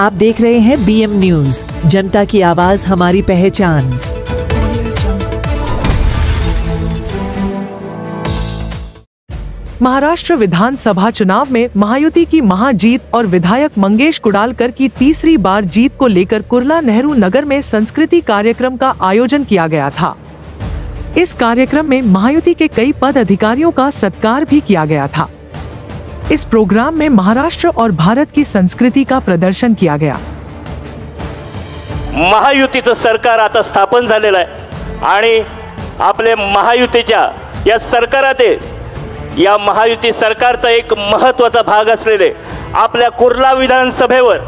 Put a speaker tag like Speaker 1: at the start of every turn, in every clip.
Speaker 1: आप देख रहे हैं BM न्यूज, जनता की आवाज हमारी पहचान।
Speaker 2: महाराष्ट्र विधानसभा चुनाव में महायुति की महाजीत और विधायक मंगेश कुडालकर की तीसरी बार जीत को लेकर कुर्ला नेहरू नगर में संस्कृति कार्यक्रम का आयोजन किया गया था। इस कार्यक्रम में महायुति के कई पद अधिकारियों का सत्कार भी किया गया था। इस प्रोग्राम में महाराष्ट्र और भारत की संस्कृति का प्रदर्शन किया गया।
Speaker 3: महायुतीचं सरकार आता स्थापन झालेलं आहे आणि आपले महायुतीच्या या सरकारात या महायुती सरकारचा एक महत्त्वाचा भाग असलेले आपल्या कुर्ला विधानसभेवर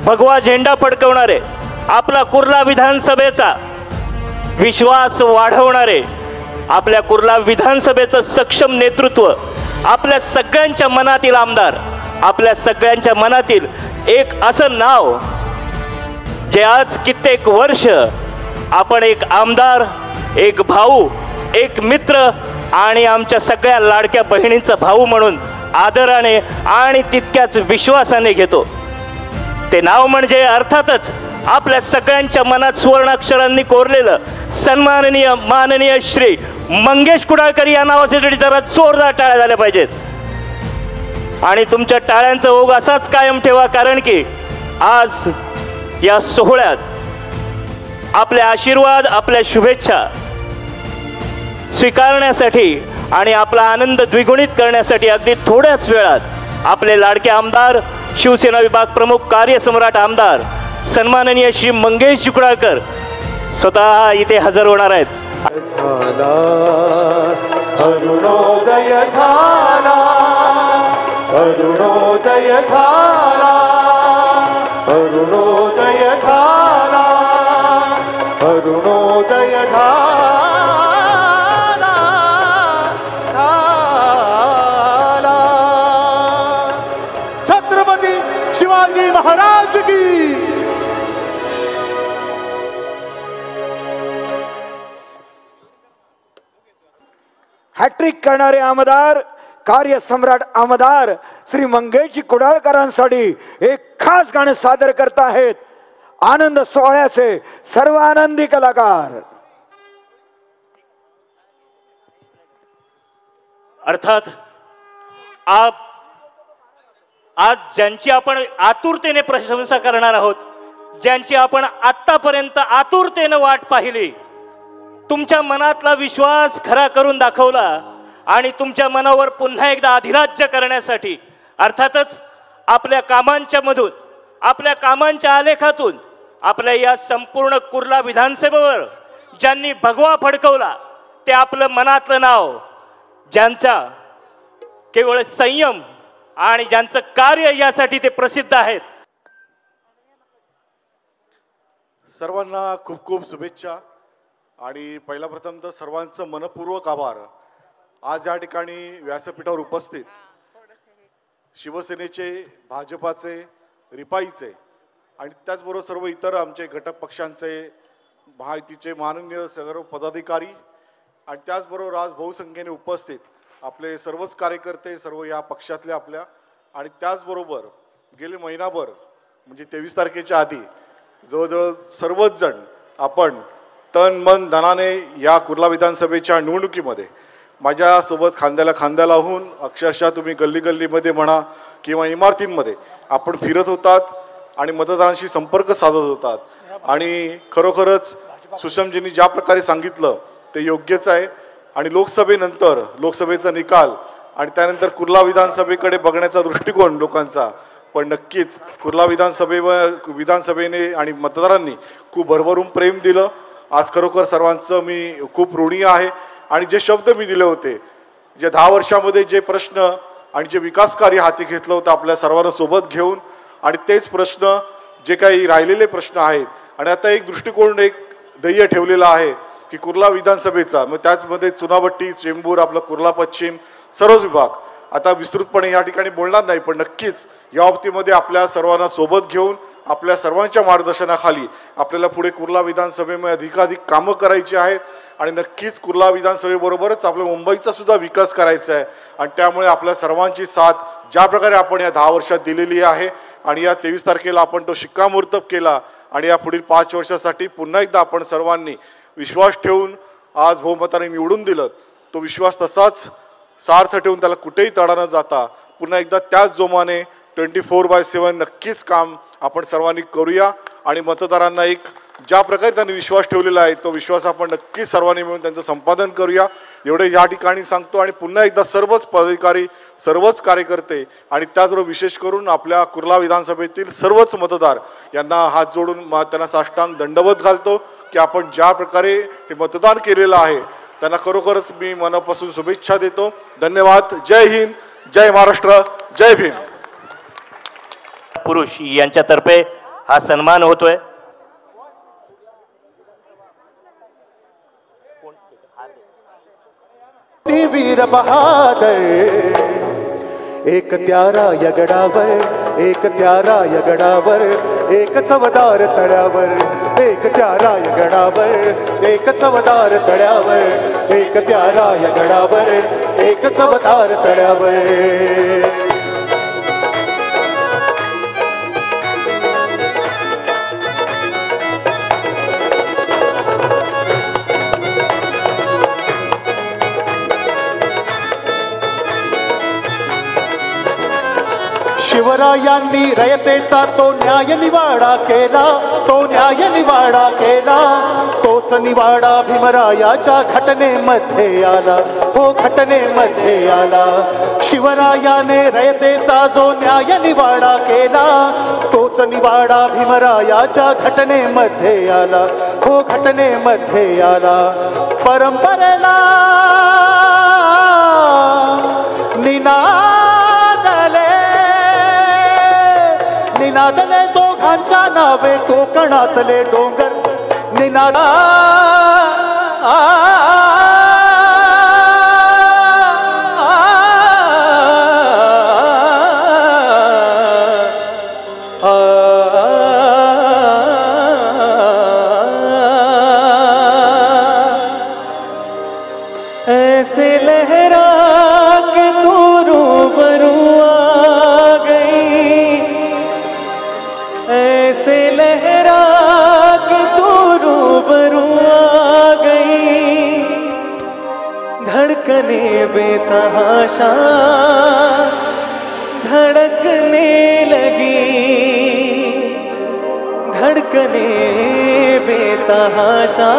Speaker 3: भगवा झेंडा फडकवणारे, आपला कुर्ला विधानसभेचा विश्वास वाढवणारे, आपल्या कुर्ला विधानसभेचं सक्षम नेतृत्व, आपल्या सगळ्यांच्या मनातील आमदार, आपल्या सगळ्यांच्या मनातील एक असं नाव जे आज कित्येक वर्ष आपण एक आमदार, एक भाऊ, एक मित्र आणि आमच्या सगळ्या लाडक्या बहिणींचा भाऊ म्हणून आदराने आणि तितक्याच विश्वासाने घेतो। ते नाव म्हणजे अर्थातच आपल्या सगळ्यांच्या मनात सुवर्णाक्षरांनी कोरलेलं सन्माननीय माननीय श्री मंगेश कुडाळकर या नावासाठी जरा जोरदार टाळ्या झाल्या पाहिजेत आणि तुमच्या टाळ्यांचा ओघ असाच कायम ठेवा, कारण की आज या सोहळ्यात आपले आशीर्वाद, आपल्या शुभेच्छा स्वीकारण्यासाठी आणि आपला आनंद द्विगुणित करण्यासाठी अगदी थोड्याच वेळात आपले लाडके आमदार, शिवसेना विभाग प्रमुख, कार्यसम्राट आमदार सन्माननीय श्री मंगेश कुडाळकर स्वतः इथे हजर होणार आहेत।
Speaker 4: अरुणोदय झाला, अरुणोदय झाला, अरुणोदय झाला, अरुणोदय झाला, झाला। छत्रपती शिवाजी महाराज की
Speaker 5: हॅट्रिक करणारे आमदार, कार्यसम्राट आमदार श्री मंगेश कुडाळकरांसाठी एक खास गाणं सादर करत आहेत आनंद सोहळ्याचे सर्व आनंदी कलाकार।
Speaker 3: अर्थात आज ज्यांची आपण आतुरतेने प्रशंसा करणार आहोत, ज्यांची आपण आतापर्यंत आतुरतेने वाट पाहिली, तुमच्या मनातला विश्वास खरा करून दाखवला आणि तुमच्या मनावर पुन्हा एकदा अधिराज्य करण्यासाठी अर्थातच आपल्या कामांच्या मधून, आपल्या कामांच्या आलेखातून आपल्या या संपूर्ण कुर्ला विधानसभेवर ज्यांनी भगवा फडकवला ते आपलं मनातलं नाव, ज्यांचा केवळ संयम आणि ज्यांचं कार्य यासाठी ते प्रसिद्ध आहेत।
Speaker 6: सर्वांना खूप खूप शुभेच्छा आणि पहिला प्रथम तर सर्वांचं मनपूर्वक आभार। आज या ठिकाणी व्यासपीठावर उपस्थित शिवसेनेचे, भाजपाचे, रिपाईचे आणि त्याचबरोबर सर्व इतर आमचे घटक पक्षांचे, महायुतीचे माननीय सर्व पदाधिकारी आणि त्याचबरोबर आज बहुसंख्येने उपस्थित आपले सर्वच कार्यकर्ते, सर्व या पक्षातले आपल्या आणि त्याचबरोबर गेले महिनाभर म्हणजे 23 तारखेच्या आधी जवळजवळ सर्वच जण आपण तन मन धनाने या कुर्ला विधानसभेच्या निवडणुकीमध्ये माझ्यासोबत खांद्याला खांदा लावून अक्षरशः तुम्ही गल्ली गल्लीमध्ये म्हणा किंवा इमारतींमध्ये आपण फिरत होतात आणि मतदारांशी संपर्क साधत होतात आणि खरोखरच सुषमजींनी ज्या प्रकारे सांगितलं ते योग्यच आहे आणि लोकसभेनंतर लोकसभेचा निकाल आणि त्यानंतर कुर्ला विधानसभेकडे बघण्याचा दृष्टिकोन लोकांचा, पण नक्कीच कुर्ला विधानसभेने आणि मतदारांनी खूप भरभरून प्रेम दिलं। आज खरोखर सर्वांचं मी खूप ऋणी आहे आणि जे शब्द मी दिले होते, जे 10 वर्षामध्ये जे प्रश्न आणि जे विकास कार्य हाती घेतलं होतं आपल्या सर्वांना सोबत घेऊन आणि तेच प्रश्न जे काही राहिलेले प्रश्न आहेत आणि आता एक दृष्टिकोन, एक ध्येय ठेवलेला आहे की कुर्ला विधानसभेचा, मग त्याचमध्ये चुनाभट्टी, चेंबूर, आपला कुर्ला पश्चिम सर्वच विभाग, आता विस्तृतपणे या ठिकाणी बोलणार नाही, पण नक्कीच या बाबतीमध्ये आपल्या सर्वांना सोबत घेऊन आपल्या सर्वांच्या मार्गदर्शनाखाली आपल्याला पुढे कुर्ला विधानसभेमध्ये अधिकाधिक कामं करायची आहेत आणि नक्कीच कुर्ला विधानसभेबरोबरच आपल्या मुंबईचा सुद्धा विकास करायचा आहे आणि त्यामुळे आपल्या सर्वांची साथ ज्या प्रकारे आपण या 10 वर्षात दिलेली आहे आणि या 23 तारखेला आपण तो शिक्कामोर्तब केला आणि या पुढील 5 वर्षासाठी पुन्हा एकदा आपण सर्वांनी विश्वास ठेवून आज बहुमताने निवडून दिलं. तो विश्वास तसाच सार्थ ठेवून त्याला कुठेही तडा न जाता पुन्हा एकदा त्याच जोमाने 24/7 नक्कीच काम आपण सर्वांनी करूया आणि मतदारांना एक ज्या प्रकारे त्यांनी विश्वास ठेवलेला आहे तो विश्वास आपण नक्कीच सर्वांनी मिळून त्यांचं संपादन करूया एवढे या ठिकाणी सांगतो. आणि पुन्हा एकदा सर्वच पदाधिकारी सर्वच कार्यकर्ते आणि त्याचबरोबर विशेष करून आपल्या कुर्ला विधानसभेतील सर्वच मतदार यांना हात जोडून त्यांना साष्टांग दंडवत घालतो की आपण ज्या प्रकारे हे मतदान केलेलं आहे त्यांना खरोखरच मी मनापासून शुभेच्छा देतो. धन्यवाद. जय हिंद, जय महाराष्ट्र, जय भीम.
Speaker 3: पुरुष यांच्यातर्फे हा सन्मान होतोय.
Speaker 4: वीर बहादर एक त्यारा यगडावर, एक त्यारा यगडावर, एक चवदार तळ्यावर, एक त्यारा यगडावर, एक चवदार तळ्यावर, एक त्यारा यगडावर, एक चवदार तळ्यावर. शिवरायांनी रयतेचा तो न्याय निवाडा केला, तो न्याय निवाडा केला, तोच निवाडा भीमरायाच्या घटनेमध्ये आला, हो घटनेमध्ये आला. शिवरायाने रयतेचा जो न्याय निवाडा केला तोच निवाडा भीमरायाच्या घटनेमध्ये आला, हो घटनेमध्ये आला. परंपरेला निनादले दोघांच्या नावे कोकणातले डोंगर निनादा.
Speaker 7: ऐसे लहरा के तू रूबरू आ गई, ऐसे लहरा के तू रूबरू आ गई. धड़कने बेतहाशा धड़कने लगी, धड़कने बेतहाशा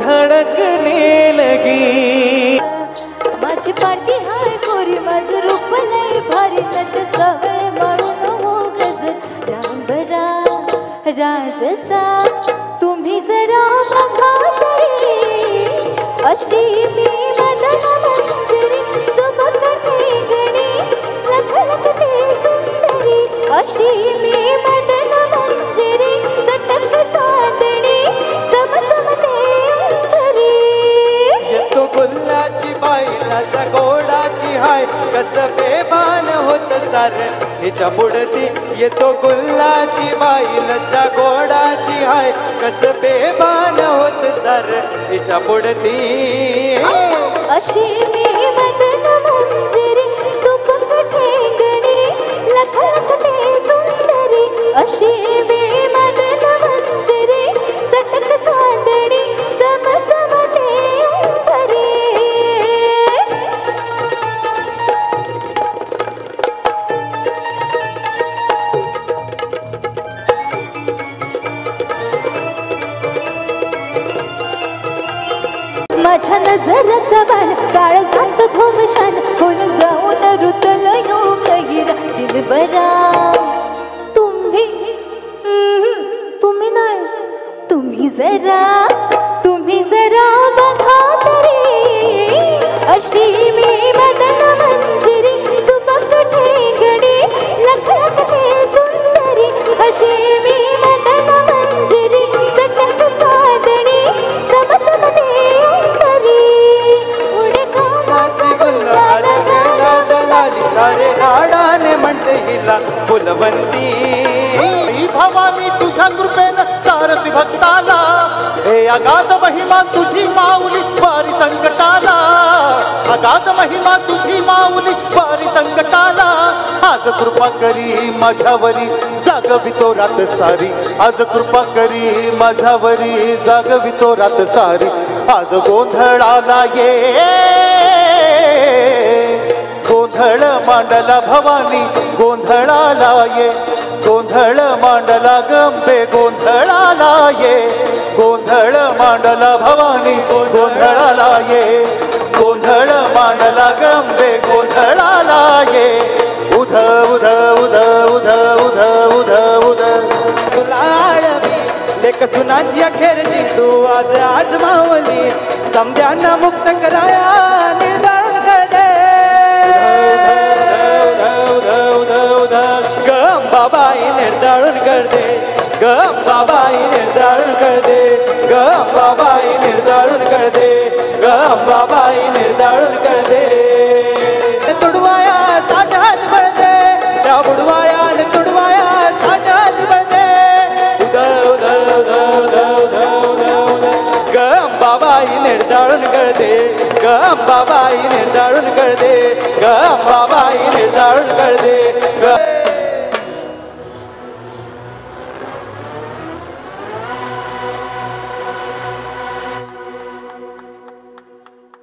Speaker 7: धड़कने लगी.
Speaker 8: माझी पाठी हाय गोरी माझं रूप लय भारी नट सगळे म्हणून हो गजर रांबरा राजसा तुम्ही जरा बघा तरी अशी मी मदन मंजरी सुबक गणी लखलखते सुंदरी अशी मी मदन मंजरी चटक चांदणी चमचमते अंतरी.
Speaker 7: येतो गुल्लाची बाईलाच्या गोडाची हाय कस बेभान होत सार हिच्या बुडती. येतो गुल्लाची बाईलाच्या गोडाची हाय कस बेभान होत सार हिच्या बुडती.
Speaker 8: अशी मी मदन मंजरी सुबक ठेंगणी लखलखते सुंदरी अशी मी मदन मंजरी चटक चांदणी चमचमते अंतरी. माझ्या नजरेचा बाण काळ जात धोमशान कोण जाऊन रुतल योग हिरा दिलबरा. तुम्ही नाही तुम्ही जरा बघा तरी अशी मी मदन मंजरी सुबक ठेंगणी लखलखते सुंदरी अशी मी मदन मंजरी चटक चांदणी चमचमते अंतरी. उडे कामाची गुलाल
Speaker 7: सारे गाडाने म्हणते हिला फुलवंती.
Speaker 4: भवानी तुझ्या कृपेनं तारसी भक्ताला, हे अगाध महिमा तुझी माऊली वारी संकटाला, अगाध महिमा तुझी माऊली वारी संकटाला. आज आज कृपा करी माझ्यावरी जागवितो रात सारी आज कृपा करी माझ्यावरी जागवितो रात सारी आज गोंधळाला ये गोंधळ मांडला भवानी गोंधळाला ये गोंधळ मांडला गंबे गोंधळाला ये गोंधळ मांडला भवानी गोंधळाला ये गोंधळ मांडला गंबे गोंधळाला ये उध उध उध उध उध उध उध
Speaker 7: लेक सुनाची अखेरची तू आज आज मावली समजांना मुक्त कराया निर्धारण कर दे गम बाबाई निर्धारण कर दे गम बाबाई निर्धारण कर दे गम बाबाई निर्धारण कर दे गम बाबाई निर्धारण कर दे तुडवाया साठात भर दे त्या बुडवाया ने तुडवाया साठात भर दे गम बाबाई निर्धारण कर दे गम बाबाई निर्धारण कर दे गम बाबाई निर्धारण कर दे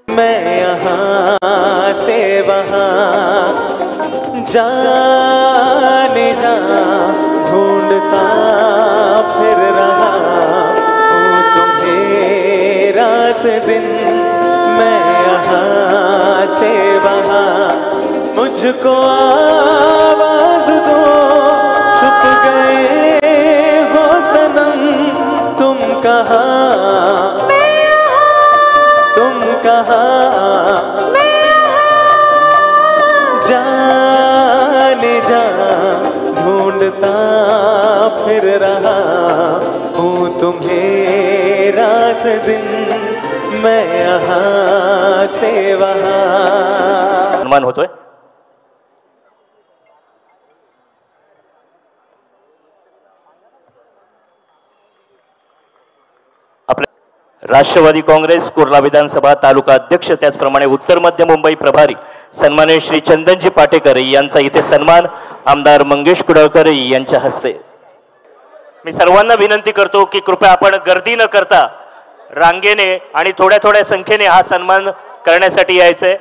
Speaker 9: मैं यहाँ से वहाँ जाने जा ढूंढता फिर रहा हूँ तुम्हें रात दिन मैं यहाँ से वहाँ मुझको आवाज दो छुप गए हो सनम तुम कहाँ तुम कहाँ जाने जा ढूंढता फिर रहा हूँ तुम्हें रात दिन मैं यहाँ से वहाँ
Speaker 3: सन्मान होतोय राष्ट्रवादी काँग्रेस कुर्ला विधानसभा तालुका अध्यक्ष त्याचप्रमाणे उत्तर मध्य मुंबई प्रभारी सन्माननीय श्री चंदनजी पाटेकर यांचा इथे सन्मान आमदार मंगेश कुडाळकर यांच्या हस्ते मी सर्वांना विनंती करतो की कृपया आपण गर्दी न करता रांगेने आणि थोड्या थोड्या संख्येने हा सन्मान करण्यासाठी यायचंय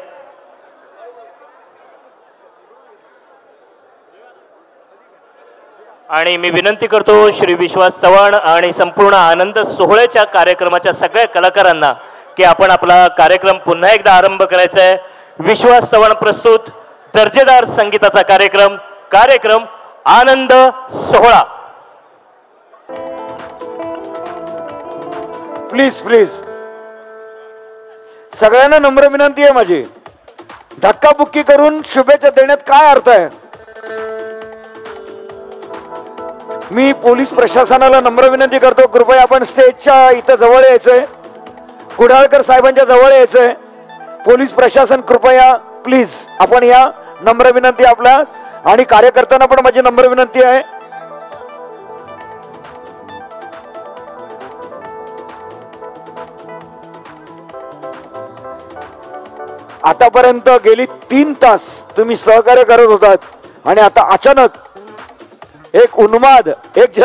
Speaker 3: आणि मी विनंती करतो श्री विश्वास चव्हाण आणि संपूर्ण आनंद सोहळ्याच्या कार्यक्रमाच्या सगळ्या कलाकारांना की आपण आपला कार्यक्रम पुन्हा एकदा आरंभ करायचा आहे विश्वास चव्हाण प्रस्तुत दर्जेदार संगीताचा कार्यक्रम आनंद सोहळा
Speaker 5: प्लीज प्लीज सगळ्यांना नम्र विनंती आहे माझी धक्काबुक्की करून शुभेच्छा देण्यात काय अर्थ आहे मी पोलीस प्रशासनाला नम्र विनंती करतो कृपया आपण स्टेजच्या इथं जवळ यायचंय कुडाळकर साहेबांच्या जवळ यायचंय पोलीस प्रशासन कृपया प्लीज आपण या नम्र विनंती आपल्या आणि कार्यकर्त्यांना पण माझी नम्र विनंती आहे आतापर्यंत गेली 3 तास तुम्ही सहकार्य करत होतात आणि आता अचानक एक उन्माद एक